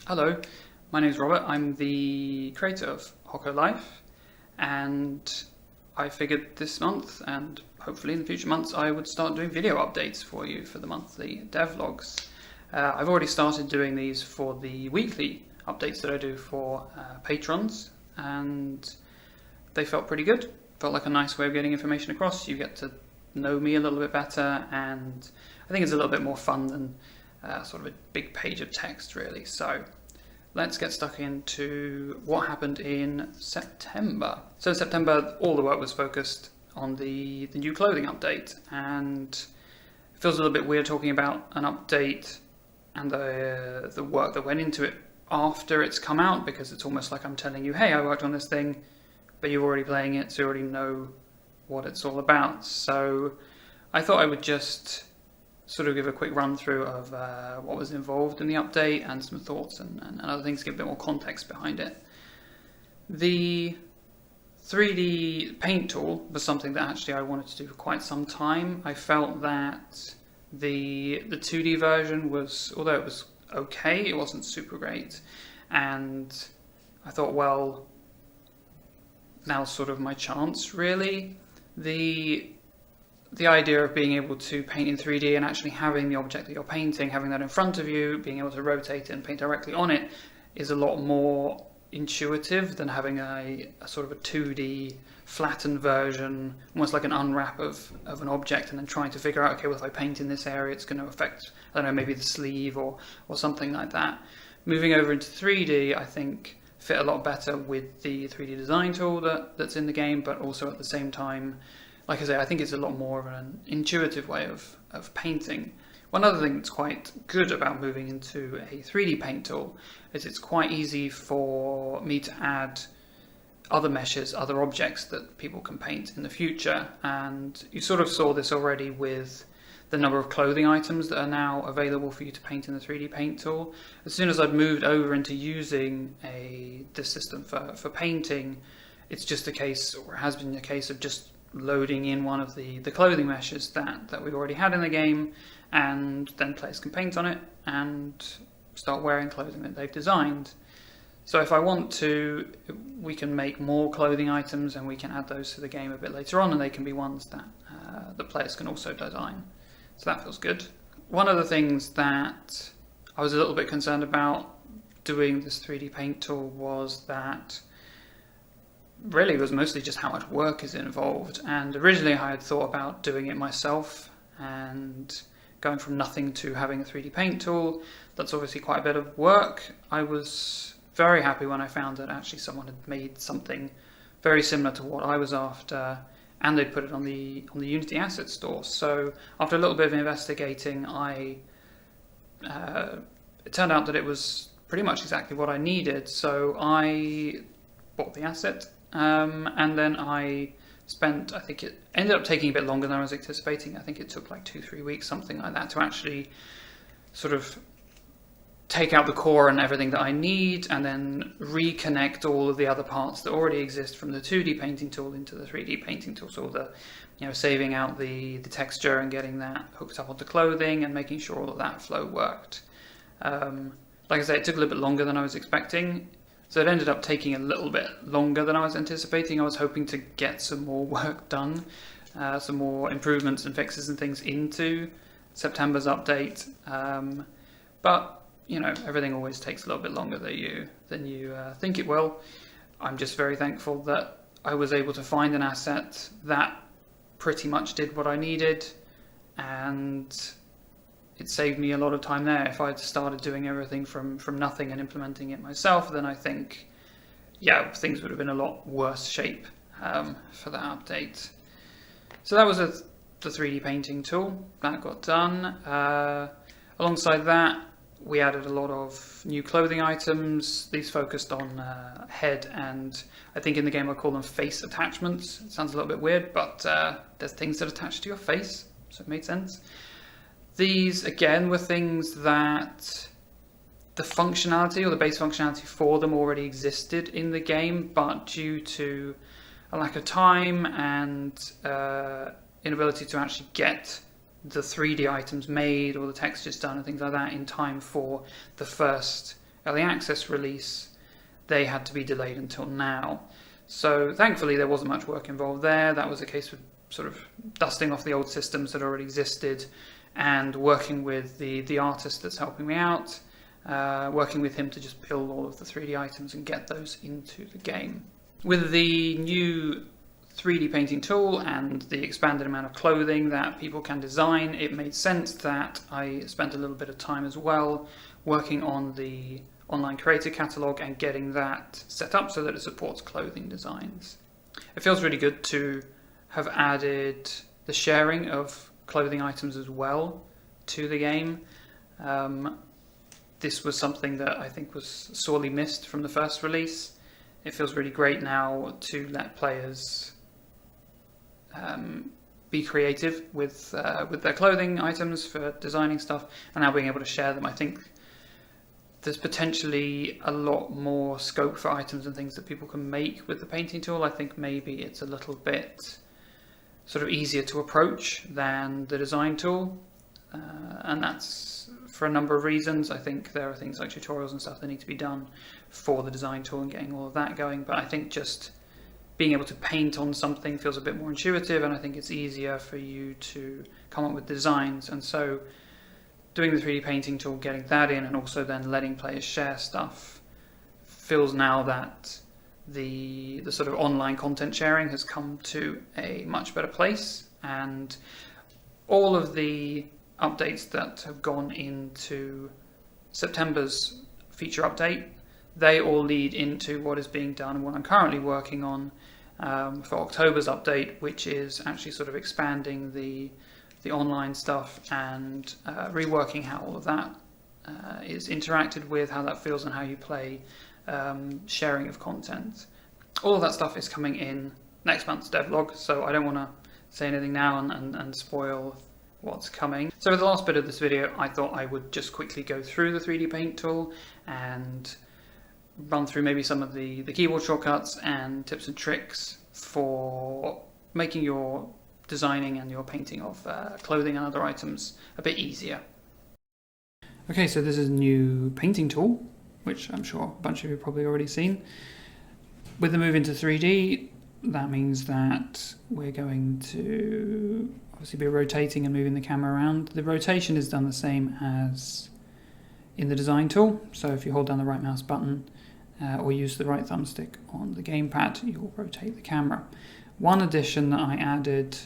Hello, my name is Robert. I'm the creator of Hokko Life, and I figured this month, and hopefully in the future months, I would start doing video updates for you for the monthly devlogs. I've already started doing these for the weekly updates that I do for patrons, and they felt pretty good. Felt like a nice way of getting information across. You get to know me a little bit better, and I think it's a little bit more fun than sort of a big page of text, really. So let's get stuck into what happened in September. So in September, all the work was focused on the new clothing update, and it feels a little bit weird talking about an update and the work that went into it after it's come out, because it's almost like I'm telling you, hey, I worked on this thing, but you're already playing it, so you already know what it's all about. So I thought I would just sort of give a quick run through of what was involved in the update and some thoughts and other things to give a bit more context behind it. The 3D paint tool was something that actually I wanted to do for quite some time. I felt that the 2D version was, although it was okay, it wasn't super great, and I thought, well, now's sort of my chance, really. The idea of being able to paint in 3D and actually having the object that you're painting, having that in front of you, being able to rotate it and paint directly on it, is a lot more intuitive than having a sort of a 2D flattened version, almost like an unwrap of an object, and then trying to figure out, okay, well, if I paint in this area, it's going to affect, I don't know, maybe the sleeve or something like that. Moving over into 3D, I think, fit a lot better with the 3D design tool that's in the game, but also at the same time, like I say, I think it's a lot more of an intuitive way of painting. One other thing that's quite good about moving into a 3D paint tool is it's quite easy for me to add other meshes, other objects that people can paint in the future. And you sort of saw this already with the number of clothing items that are now available for you to paint in the 3D paint tool. As soon as I'd moved over into using this system for painting, it's just a case, or has been a case, of just loading in one of the clothing meshes that we already had in the game, and then players can paint on it and start wearing clothing that they've designed. So if I want to, we can make more clothing items and we can add those to the game a bit later on, and they can be ones that the players can also design. So that feels good. One of the things that I was a little bit concerned about doing this 3D paint tool was that really it was mostly just how much work is involved, and originally I had thought about doing it myself and going from nothing to having a 3D paint tool. That's obviously quite a bit of work. I was very happy when I found that actually someone had made something very similar to what I was after, and they'd put it on the Unity Asset Store. So after a little bit of investigating, it turned out that it was pretty much exactly what I needed. So I bought the asset, and then I spent, I think it ended up taking a bit longer than I was anticipating. I think it took like 2-3 weeks, something like that, to actually sort of take out the core and everything that I need, and then reconnect all of the other parts that already exist from the 2D painting tool into the 3D painting tool. So the, saving out the texture and getting that hooked up onto clothing and making sure all of that flow worked. Like I say, it took a little bit longer than I was expecting. So it ended up taking a little bit longer than I was anticipating. I was hoping to get some more work done, some more improvements and fixes and things into September's update. But everything always takes a little bit longer than you think it will. I'm just very thankful that I was able to find an asset that pretty much did what I needed, and it saved me a lot of time there. If I'd started doing everything from nothing and implementing it myself, then I think, things would have been a lot worse shape for that update. So that was the 3D painting tool. That got done. Alongside that, we added a lot of new clothing items. These focused on head, and I think in the game I call them face attachments. It sounds a little bit weird, but there's things that attach to your face, so it made sense. These, again, were things that the functionality, or the base functionality for them, already existed in the game, but due to a lack of time and inability to actually get the 3D items made or the textures done and things like that in time for the first early access release, they had to be delayed until now. So thankfully there wasn't much work involved there. That was a case of sort of dusting off the old systems that already existed and working with the artist that's helping me out, working with him to just build all of the 3D items and get those into the game. With the new 3D painting tool and the expanded amount of clothing that people can design, it made sense that I spent a little bit of time as well working on the online creator catalog and getting that set up so that it supports clothing designs. It feels really good to have added the sharing of clothing items as well to the game. This was something that I think was sorely missed from the first release. It feels really great now to let players be creative with their clothing items for designing stuff, and now being able to share them. I think there's potentially a lot more scope for items and things that people can make with the painting tool. I think maybe it's a little bit sort of easier to approach than the design tool, and that's for a number of reasons. I think there are things like tutorials and stuff that need to be done for the design tool and getting all of that going, but I think just being able to paint on something feels a bit more intuitive, and I think it's easier for you to come up with designs. And so doing the 3D painting tool, getting that in, and also then letting players share stuff, feels now that the sort of online content sharing has come to a much better place, and all of the updates that have gone into September's feature update, they all lead into what is being done and what I'm currently working on for October's update, which is actually sort of expanding the online stuff and reworking how all of that is interacted with, how that feels and how you play, sharing of content. All of that stuff is coming in next month's devlog, so I don't want to say anything now and spoil what's coming. So for the last bit of this video, I thought I would just quickly go through the 3D Paint tool and run through maybe some of the keyboard shortcuts and tips and tricks for making your designing and your painting of clothing and other items a bit easier. Okay, so this is a new painting tool, which I'm sure a bunch of you have probably already seen. With the move into 3D, that means that we're going to obviously be rotating and moving the camera around. The rotation is done the same as in the design tool, so if you hold down the right mouse button or use the right thumbstick on the gamepad, you'll rotate the camera. One addition that I added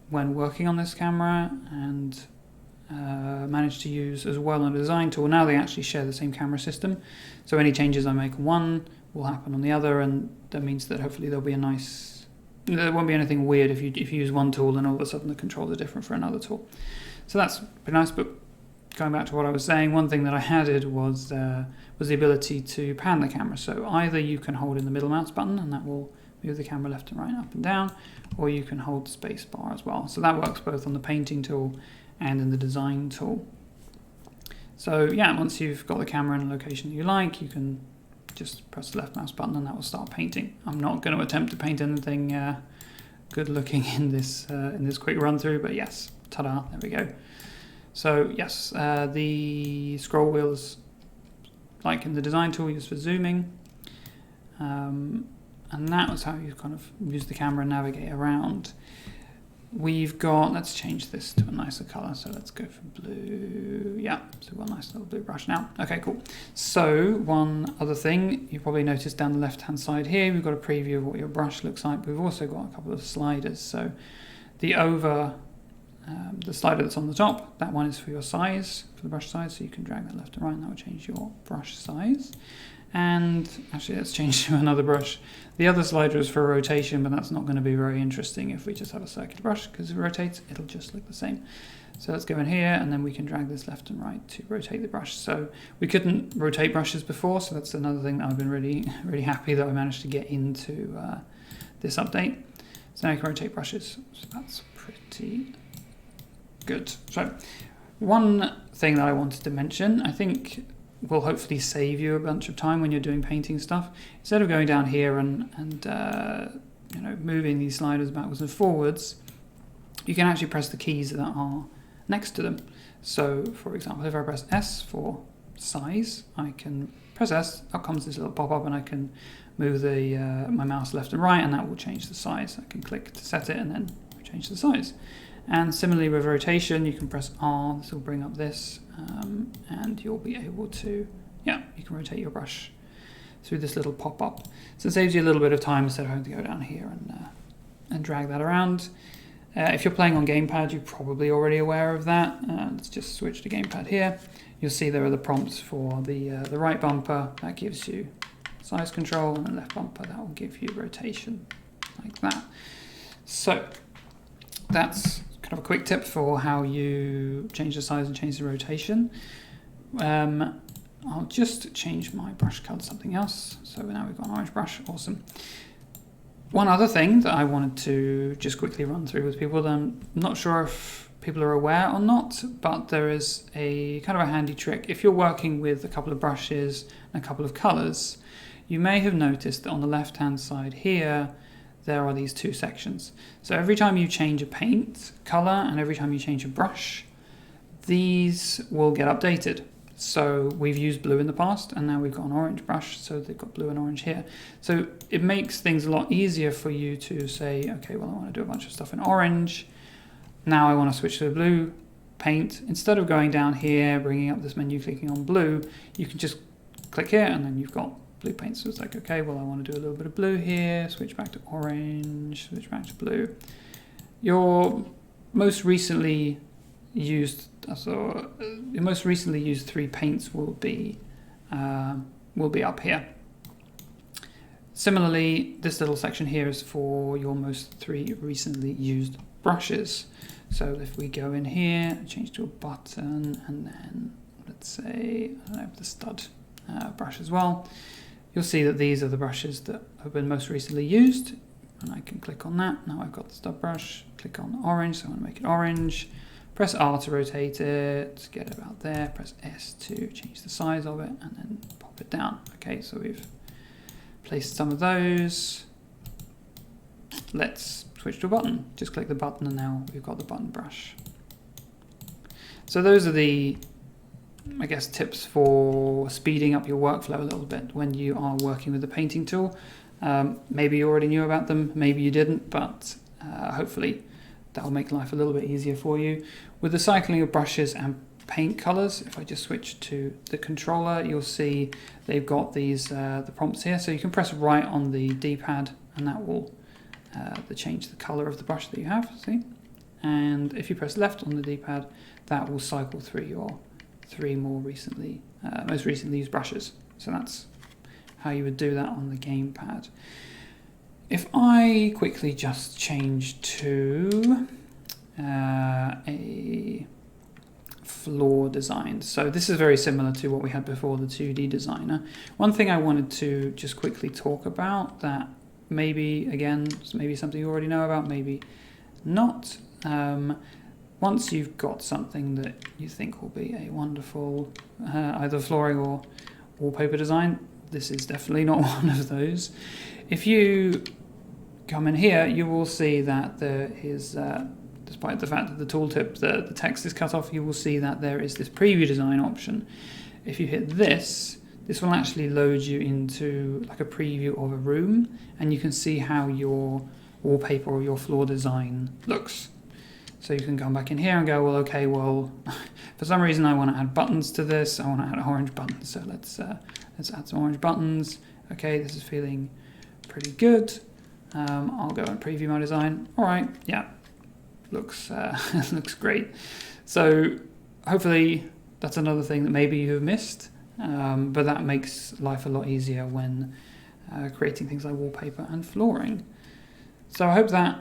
when working on this camera and managed to use as well on the design tool, now they actually share the same camera system, so any changes I make on one will happen on the other, and that means that hopefully there won't be anything weird if you use one tool and all of a sudden the controls are different for another tool. So that's pretty nice. But going back to what I was saying, one thing that I added was the ability to pan the camera. So either you can hold in the middle mouse button and that will move the camera left and right, up and down, or you can hold the space bar as well. So that works both on the painting tool and in the design tool. So yeah, once you've got the camera in a location that you like, you can just press the left mouse button and that will start painting. I'm not going to attempt to paint anything good looking in this quick run through, but yes, ta-da, there we go. So yes, the scroll wheels, like in the design tool, used for zooming, and that was how you kind of use the camera and navigate around. We've got, let's change this to a nicer color, so let's go for blue. Yeah, so we've got a nice little blue brush now. Okay, cool. So one other thing you probably noticed down the left hand side here, we've got a preview of what your brush looks like, but we've also got a couple of sliders. So the slider that's on the top, that one is for your size, for the brush size, so you can drag that left and right and that will change your brush size. And actually let's change to another brush. The other slider is for rotation, but that's not going to be very interesting if we just have a circular brush, because if it rotates, it'll just look the same. So let's go in here and then we can drag this left and right to rotate the brush. So we couldn't rotate brushes before, so that's another thing that I've been really happy that I managed to get into this update. So now you can rotate brushes, so that's pretty good. So one thing that I wanted to mention, I think will hopefully save you a bunch of time when you're doing painting stuff. Instead of going down here and moving these sliders backwards and forwards, you can actually press the keys that are next to them. So for example, if I press S for size, I can press S, up comes this little pop-up, and I can move the my mouse left and right, and that will change the size. I can click to set it and then change the size. And similarly with rotation, you can press R, this will bring up this, and you'll be able to, yeah, you can rotate your brush through this little pop-up. So it saves you a little bit of time instead of having to go down here and drag that around. If you're playing on gamepad, you're probably already aware of that. Let's just switch to gamepad here. You'll see there are the prompts for the right bumper. That gives you size control, and the left bumper, that will give you rotation, like that. So that's kind of a quick tip for how you change the size and change the rotation. I'll just change my brush color to something else. So now we've got an orange brush, awesome. One other thing that I wanted to just quickly run through with people that I'm not sure if people are aware or not, but there is a kind of a handy trick. If you're working with a couple of brushes and a couple of colors, you may have noticed that on the left-hand side here, there are these two sections. So every time you change a paint color and every time you change a brush, these will get updated. So we've used blue in the past, and now we've got an orange brush, so they've got blue and orange here. So it makes things a lot easier for you to say, okay, well, I want to do a bunch of stuff in orange. Now I want to switch to the blue paint. Instead of going down here, bringing up this menu, clicking on blue, you can just click here, and then you've got blue paint. So it's like, okay, well, I want to do a little bit of blue here, switch back to orange, switch back to blue. Your most recently used three paints will be up here. Similarly, this little section here is for your most three recently used brushes. So if we go in here, change to a button, and then let's say I have the stud brush as well, you'll see that these are the brushes that have been most recently used, and I can click on that. Now I've got the stud brush, click on orange, so I want to make it orange. Press R to rotate it, get it about there, press S to change the size of it, and then pop it down. Okay, so we've placed some of those. Let's switch to a button. Just click the button, and now we've got the button brush. So those are the, I guess, tips for speeding up your workflow a little bit when you are working with the painting tool. Maybe you already knew about them, maybe you didn't, but hopefully that'll make life a little bit easier for you. With the cycling of brushes and paint colors, if I just switch to the controller, you'll see they've got these the prompts here. So you can press right on the D-pad, and that will change the color of the brush that you have, see? And if you press left on the D-pad, that will cycle through your three more recently, most recently used brushes. So that's how you would do that on the gamepad. If I quickly just change to a floor design. So this is very similar to what we had before, the 2D designer. One thing I wanted to just quickly talk about that maybe, again, maybe something you already know about, maybe not. Once you've got something that you think will be a wonderful either flooring or wallpaper design, this is definitely not one of those. If you come in here, you will see that there is, despite the fact that the tooltip, the text is cut off, you will see that there is this preview design option. If you hit this, this will actually load you into like a preview of a room, and you can see how your wallpaper or your floor design looks. So you can come back in here and go, well, okay, well, for some reason I want to add buttons to this. I want to add orange buttons. So let's add some orange buttons. Okay, this is feeling pretty good. I'll go and preview my design. All right, yeah, looks looks great. So hopefully that's another thing that maybe you have missed, but that makes life a lot easier when creating things like wallpaper and flooring. So I hope that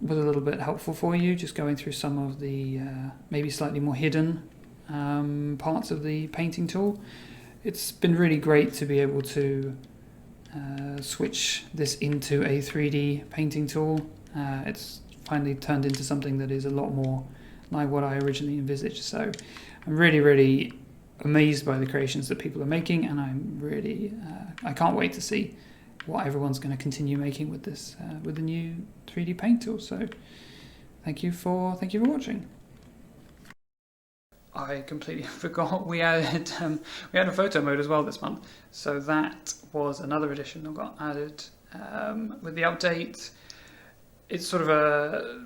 was a little bit helpful for you, just going through some of the maybe slightly more hidden parts of the painting tool. It's been really great to be able to switch this into a 3D painting tool. It's finally turned into something that is a lot more like what I originally envisaged. So I'm really, really amazed by the creations that people are making, and I'm really, I can't wait to see what everyone's going to continue making with this, with the new 3D paint tool. So thank you for watching. I completely forgot we added a photo mode as well this month, so that was another addition that got added with the update. It's sort of a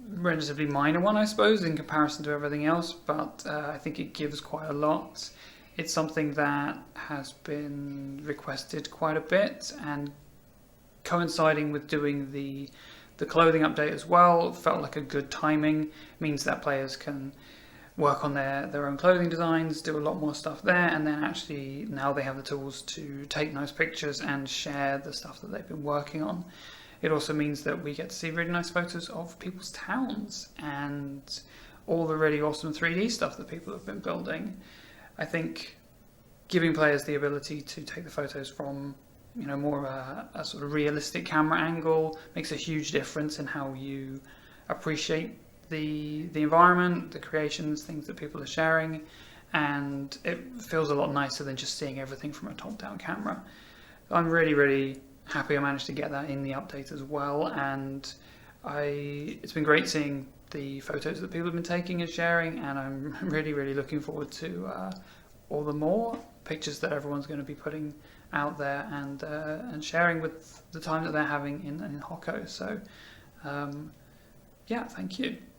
relatively minor one, I suppose, in comparison to everything else, but I think it gives quite a lot. It's something that has been requested quite a bit, and coinciding with doing the clothing update as well felt like a good timing. It means that players can work on their own clothing designs, do a lot more stuff there, and then actually now they have the tools to take nice pictures and share the stuff that they've been working on. It also means that we get to see really nice photos of people's towns and all the really awesome 3D stuff that people have been building. I think giving players the ability to take the photos from more of a sort of realistic camera angle makes a huge difference in how you appreciate the environment, the creations, things that people are sharing, and it feels a lot nicer than just seeing everything from a top-down camera. I'm really, really happy I managed to get that in the update as well, and it's been great seeing the photos that people have been taking and sharing, and I'm really, really looking forward to all the more pictures that everyone's going to be putting out there and sharing with the time that they're having in Hokko. So yeah, thank you.